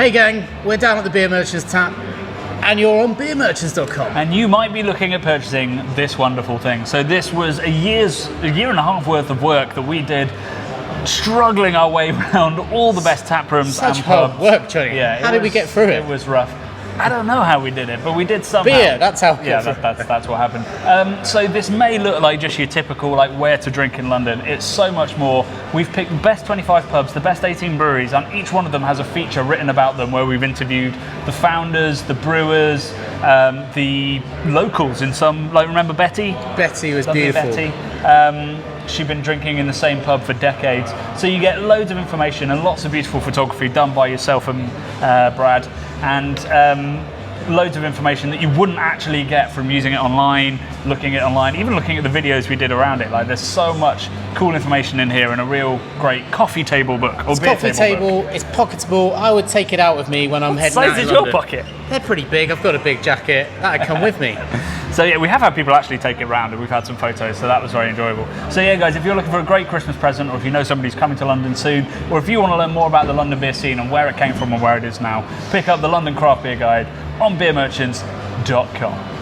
Hey gang, we're down at the Beer Merchants tap, and you're on beermerchants.com. And you might be looking at purchasing this wonderful thing. So this was a year and a half worth of work that we did, struggling our way around all the best tap rooms Such and pubs. hard work, Johnny. Yeah, How did we get through it? It was rough. I don't know how we did it, but we did somehow. Beer, that's how. Yeah, that's what happened. So this may look like just your typical like where to drink in London. It's so much more. We've picked the best 25 pubs, the best 18 breweries, and each one of them has a feature written about them where we've interviewed the founders, the brewers, the locals in some. Like remember Betty? Betty was Lovely beautiful. Betty. She'd been drinking in the same pub for decades. So you get loads of information and lots of beautiful photography done by yourself and Brad, and loads of information that you wouldn't actually get from using it online, looking at it online, even looking at the videos we did around it. Like there's so much cool information in here and a real great coffee table book or It's beer coffee table book. table, it's pocketable. I would take it out with me when I'm heading out. What size in is your London. pocket? They're pretty big. I've got a big jacket. That'd come with me. So yeah, we have had people actually take it round and we've had some photos, so that was very enjoyable. So yeah guys, if you're looking for a great Christmas present, or if you know somebody's coming to London soon, or if you want to learn more about the London beer scene and where it came from and where it is now, pick up the London Craft Beer Guide on beermerchants.com.